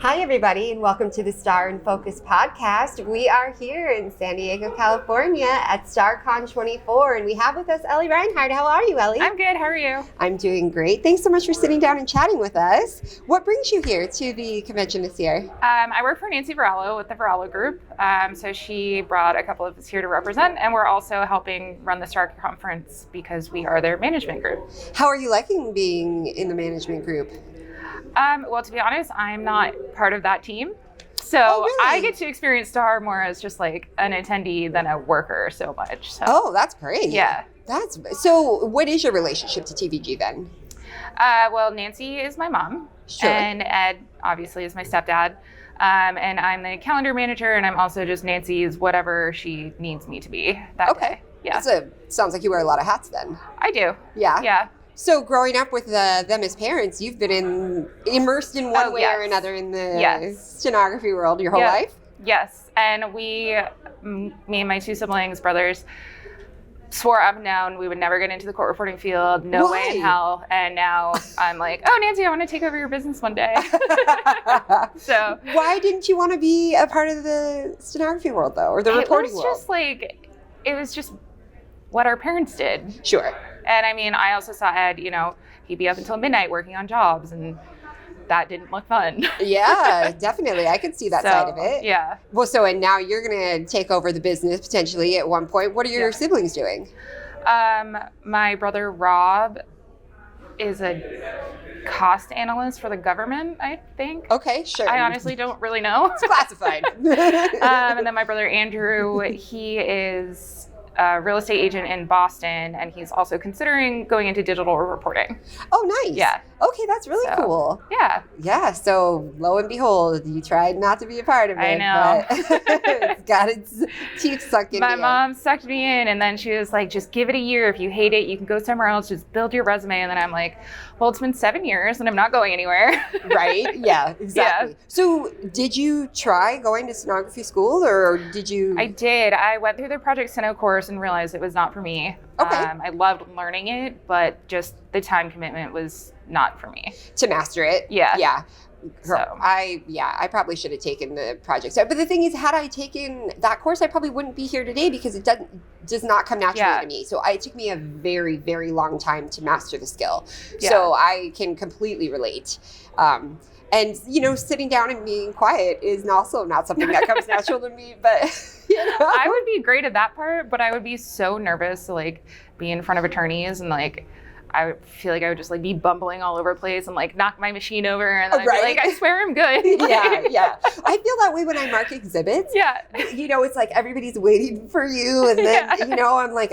Hi, everybody, and welcome to the Star in Focus podcast. We are here in San Diego, California at StarCon 24, and we have with us Ellie Reinhardt. How are you, Ellie? I'm good. How are you? I'm doing great. Thanks so much for sitting down and chatting with us. What brings you here to the convention this year? I work for Nancy Varallo with the Varallo Group. So she brought a couple of us here to represent, and we're also helping run the Star conference because we are their management group. How are you liking being in the management group? Well, to be honest, I'm not part of that team. So really? I get to experience Star more as just like an attendee than a worker so much. So. Oh, that's great. Yeah. So what is your relationship to TVG then? Well, Nancy is my mom. Sure. And Ed, obviously, is my stepdad. And I'm the calendar manager, and I'm also just Nancy's whatever she needs me to be that day. Yeah. Sounds like you wear a lot of hats then. I do. Yeah. Yeah. So growing up with them as parents, you've been immersed in one way or another in the stenography world your whole life? Yes. And me and my two siblings, brothers, swore up and down we would never get into the court reporting field. No way in hell. And now I'm like, oh, Nancy, I want to take over your business one day. So why didn't you want to be a part of the stenography world, though, or the reporting world? It was just what our parents did. Sure. And I mean, I also saw Ed, he'd be up until midnight working on jobs, and that didn't look fun. Yeah, definitely. I could see that side of it. Yeah. Well, and now you're going to take over the business potentially at one point. What are your siblings doing? My brother Rob is a cost analyst for the government, I think. Okay, sure. I honestly don't really know. It's classified. And then my brother Andrew, he is a real estate agent in Boston, and he's also considering going into digital reporting. Oh, nice. Yeah. Okay, that's really cool. Yeah. Yeah, so lo and behold, you tried not to be a part of it. I know. But it's got its teeth sucked in. My mom sucked me in, and then she was like, just give it a year. If you hate it, you can go somewhere else. Just build your resume. And then I'm like, well, it's been 7 years, and I'm not going anywhere. Right? Yeah, exactly. Yeah. So did you try going to stenography school, or did you? I did. I went through the Project Steno course and realized it was not for me. Okay. I loved learning it, but just the time commitment was not for me. To master it? Yeah. Yeah. So. I probably should have taken the project. But the thing is, had I taken that course, I probably wouldn't be here today because it does not come naturally to me. So it took me a very, very long time to master the skill. Yeah. So I can completely relate. And, sitting down and being quiet is also not something that comes natural to me. But, I would be great at that part, but I would be so nervous to, be in front of attorneys and, I feel like I would just be bumbling all over the place and knock my machine over and then I'd be like, I swear I'm good. Yeah. I feel that way when I mark exhibits. Yeah. It's like everybody's waiting for you. And then,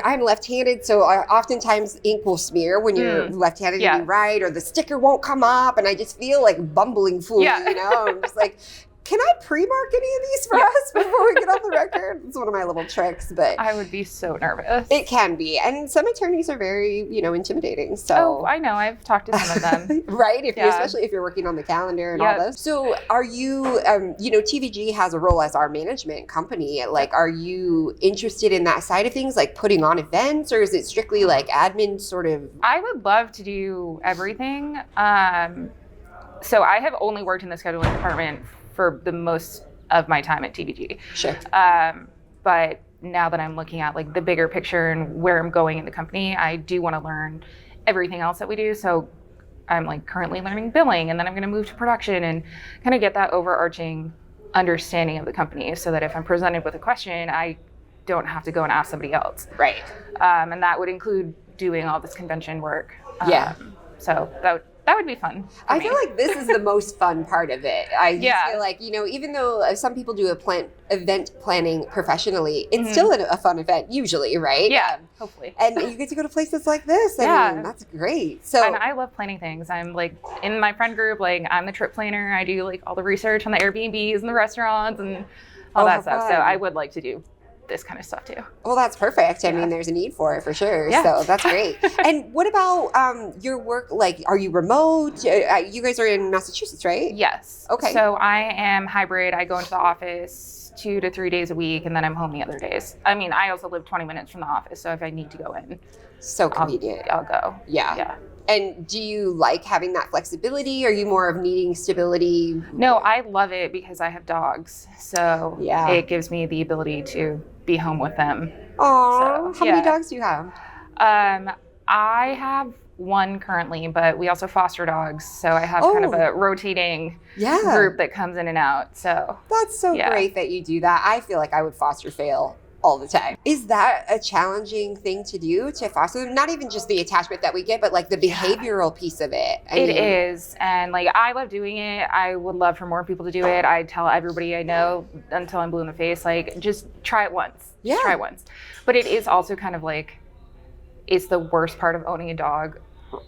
I'm left-handed. So oftentimes ink will smear when you're left-handed and you write, or the sticker won't come up. And I just feel like bumbling fool, I'm just like, can I pre-mark any of these for us before we get on the record? It's one of my little tricks, but I would be so nervous. It can be. And some attorneys are very, intimidating. So Oh, I know. I've talked to some of them. Right? Especially if you're working on the calendar and all this. So are you, TVG has a role as our management company. Are you interested in that side of things, like putting on events, or is it strictly admin sort of? I would love to do everything. So I have only worked in the scheduling department for the most of my time at TVG. Sure. But now that I'm looking at the bigger picture and where I'm going in the company, I do want to learn everything else that we do. So I'm currently learning billing, and then I'm going to move to production and kind of get that overarching understanding of the company so that if I'm presented with a question, I don't have to go and ask somebody else. Right. And that would include doing all this convention work. So that would be fun. I feel like this is the most fun part of it. I just feel like, even though some people do event planning professionally, it's still a fun event usually, right? Yeah, hopefully. And you get to go to places like this. I mean, that's great. So, and I love planning things. I'm in my friend group, I'm the trip planner. I do all the research on the Airbnbs and the restaurants and all that stuff. So I would like to do this kind of stuff too. Well, that's perfect. I mean, there's a need for it for sure. Yeah. So that's great. And what about your work? Are you remote? You guys are in Massachusetts, right? Yes. Okay. So I am hybrid. I go into the office 2 to 3 days a week, and then I'm home the other days. I mean, I also live 20 minutes from the office, so if I need to go in, so convenient. I'll go. Yeah. And do you like having that flexibility? Are you more of needing stability? No, I love it because I have dogs. So Yeah. it gives me the ability to be home with them. Oh, So, how many dogs do you have? I have one currently, but we also foster dogs. So I have kind of a rotating group that comes in and out. So that's so great that you do that. I feel like I would foster fail all the time. Is that a challenging thing to do, to foster? Not even just the attachment that we get, but like the behavioral piece of it. It is. And like, I love doing it. I would love for more people to do it. I tell everybody I know until I'm blue in the face, like, just try it once. Yeah. Just try it once. But it is also kind of like, it's the worst part of owning a dog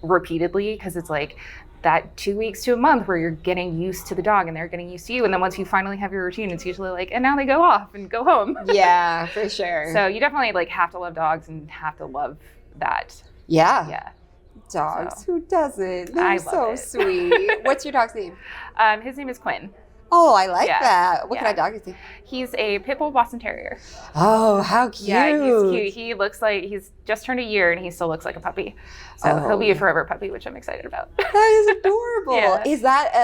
repeatedly, because it's like that 2 weeks to a month where you're getting used to the dog and they're getting used to you. And then once you finally have your routine, it's usually like, and now they go off and go home. Yeah, for sure. So you definitely like have to love dogs and have to love that. Yeah. Yeah. Dogs. So, who doesn't? They're so it. Sweet. What's your dog's name? His name is Quinn. Oh, I like that. What kind of dog is he? He's a pit bull Boston Terrier. Oh, how cute. Yeah, he's cute. He looks like he's just turned a year and he still looks like a puppy. So he'll be a forever puppy, which I'm excited about. That is adorable. Is that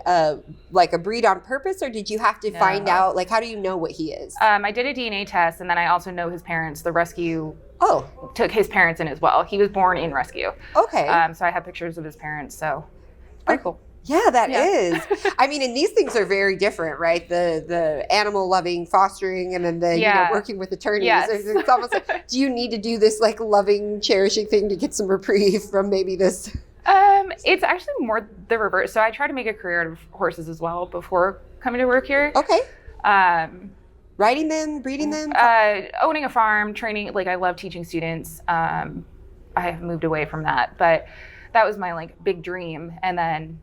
a breed on purpose, or did you have to find out, like, how do you know what he is? I did a DNA test, and then I also know his parents. The rescue took his parents in as well. He was born in rescue. Okay. So I have pictures of his parents, so it's pretty cool. Yeah, that is. I mean, and these things are very different, right? The animal loving fostering, and then the working with attorneys. Yes. It's almost like, do you need to do this like loving, cherishing thing to get some reprieve from maybe this? It's actually more the reverse. So I try to make a career out of horses as well before coming to work here. Okay. Riding them, breeding them? Owning a farm, training. Like, I love teaching students. I have moved away from that, but that was my like big dream. And then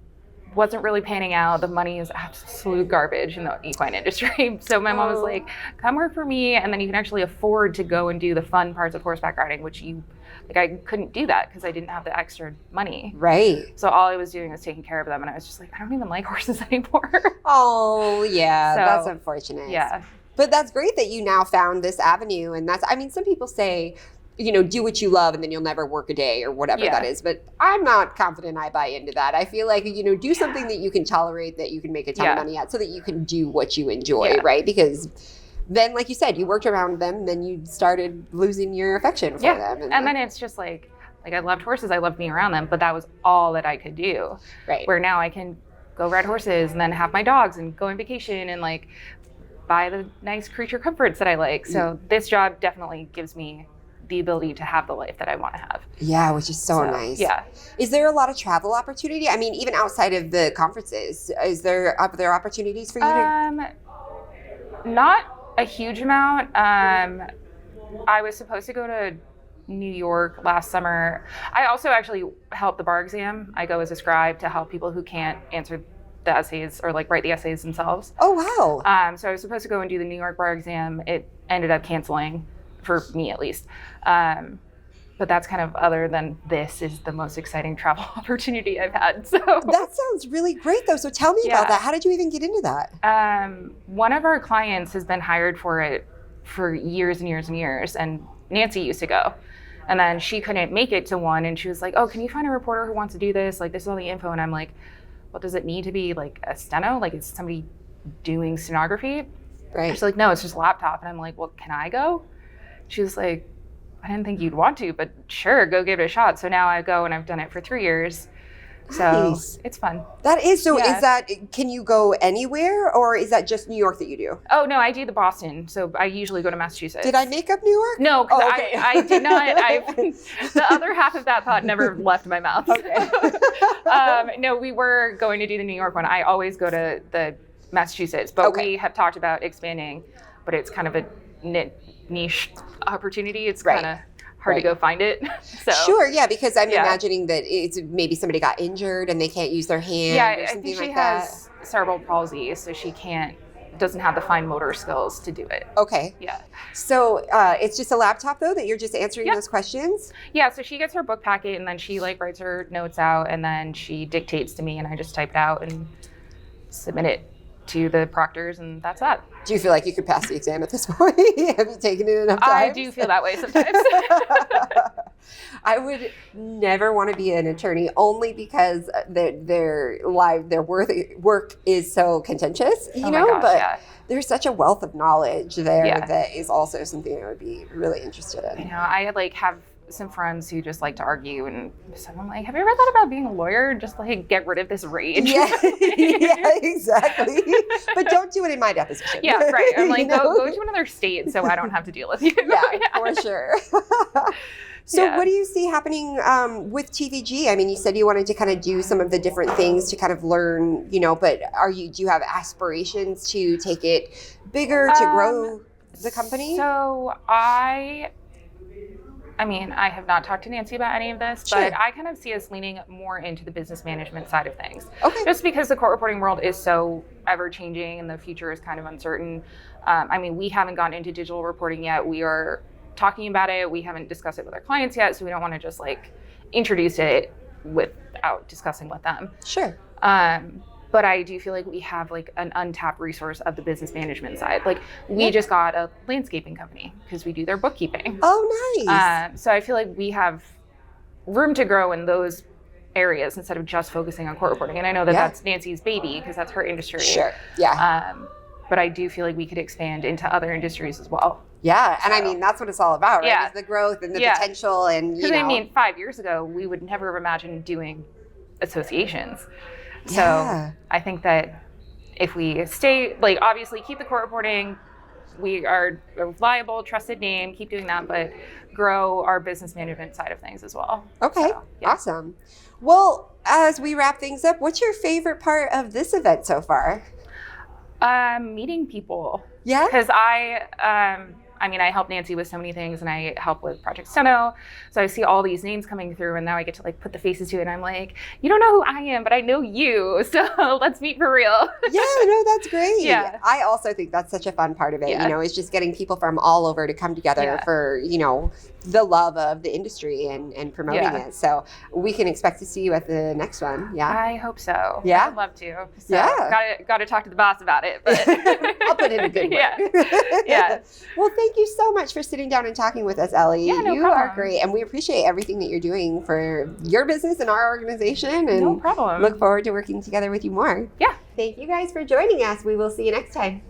wasn't really panning out. The money is absolute garbage in the equine industry. So my mom was like, come work for me, and then you can actually afford to go and do the fun parts of horseback riding, which I couldn't do that because I didn't have the extra money. Right. So all I was doing was taking care of them, and I was just like, I don't even like horses anymore. Oh, yeah. So, that's unfortunate. Yeah. But that's great that you now found this avenue. And I mean, some people say, do what you love and then you'll never work a day or whatever that is. But I'm not confident I buy into that. I feel like, do something that you can tolerate, that you can make a ton of money at, so that you can do what you enjoy, right? Because then, like you said, you worked around them, then you started losing your affection for them. And then it's just like I loved horses, I loved being around them, but that was all that I could do. Right. Where now I can go ride horses and then have my dogs and go on vacation and like buy the nice creature comforts that I like. So this job definitely gives me the ability to have the life that I want to have. Yeah, which is so nice. Yeah. Is there a lot of travel opportunity? I mean, even outside of the conferences, are there opportunities for you to? Not a huge amount. I was supposed to go to New York last summer. I also actually help the bar exam. I go as a scribe to help people who can't answer the essays or like write the essays themselves. Oh, wow. So I was supposed to go and do the New York bar exam. It ended up canceling, for me at least. But that's kind of, other than this, is the most exciting travel opportunity I've had. So that sounds really great, though. So tell me about that. How did you even get into that? One of our clients has been hired for it for years and years and years, and Nancy used to go. And then she couldn't make it to one, and she was like, oh, can you find a reporter who wants to do this? Like, this is all the info. And I'm like, well, does it need to be like a steno? Like, is somebody doing stenography? Right. She's like, no, it's just a laptop. And I'm like, well, can I go? She was like, I didn't think you'd want to, but sure, go give it a shot. So now I go, and I've done it for 3 years. So it's fun. That is. So is that, can you go anywhere, or is that just New York that you do? Oh, no, I do the Boston. So I usually go to Massachusetts. Did I make up New York? No, because I did not. The other half of that thought never left my mouth. Okay. No, we were going to do the New York one. I always go to the Massachusetts, but we have talked about expanding, but it's kind of a niche opportunity. It's kind of hard to go find it. So sure, yeah, because I'm imagining that it's maybe somebody got injured and they can't use their hand or something like that. Yeah, I think she has cerebral palsy, so she doesn't have the fine motor skills to do it. Okay. Yeah. So it's just a laptop, though, that you're just answering those questions? Yeah, so she gets her book packet, and then she like writes her notes out, and then she dictates to me, and I just type it out and submit it to the proctors, and that's that. Do you feel like you could pass the exam at this point? Have you taken it enough times? I do feel that way sometimes. I would never want to be an attorney only because their work is so contentious, you know, gosh, but yeah. There's such a wealth of knowledge there Yeah. that is also something I would be really interested in. You know, I like have some friends who just like to argue, and so I'm like, have you ever thought about being a lawyer? Just like get rid of this rage. Yeah, yeah, exactly. But don't do it in my deposition. Yeah, right. I'm like, You know? go to another state so I don't have to deal with you. Yeah, for sure. So Yeah. what do you see happening with TVG? I mean, you said you wanted to kind of do some of the different things to kind of learn, you know, but do you have aspirations to take it bigger, to grow the company? So I mean, I have not talked to Nancy about any of this, Sure. but I kind of see us leaning more into the business management side of things. Okay. Just because the court reporting world is so ever changing and the future is kind of uncertain. I mean, we haven't gotten into digital reporting yet. We are talking about it. We haven't discussed it with our clients yet, so we don't want to just like introduce it without discussing with them. Sure. But I do feel like we have like an untapped resource of the business management side. Like we just got a landscaping company because we do their bookkeeping. Oh, nice. So I feel like we have room to grow in those areas instead of just focusing on court reporting. And I know that that's Nancy's baby because that's her industry. Sure. Yeah. But I do feel like we could expand into other industries as well. Yeah. And I mean, that's what it's all about, right? Yeah. Is the growth and the Yeah. potential and, you Because know. I mean, 5 years ago, we would never have imagined doing associations. So Yeah. I think that if we stay, like obviously keep the court reporting, we are a reliable, trusted name, keep doing that, but grow our business management side of things as well. Okay. So, yeah. Awesome. Well, as we wrap things up, what's your favorite part of this event so far? Meeting people. Yeah. Because I mean, I help Nancy with so many things, and I help with Project Steno. So I see all these names coming through, and now I get to like put the faces to it. And I'm like, you don't know who I am, but I know you. So let's meet for real. Yeah, no, that's great. Yeah. I also think that's such a fun part of it, Yeah. you know, is just getting people from all over to come together Yeah. for, you know, the love of the industry and promoting Yeah. it. So we can expect to see you at the next one. Yeah. I hope so. Yeah? I'd love to. So Yeah. Got to talk to the boss about it. But I'll put in a good word. Yeah. Yeah. Well, thank you so much for sitting down and talking with us, Ellie. Yeah, no you are problem. great. And we appreciate everything that you're doing for your business and our organization. And No problem. look forward to working together with you more. Yeah. Thank you guys for joining us. We will see you next time.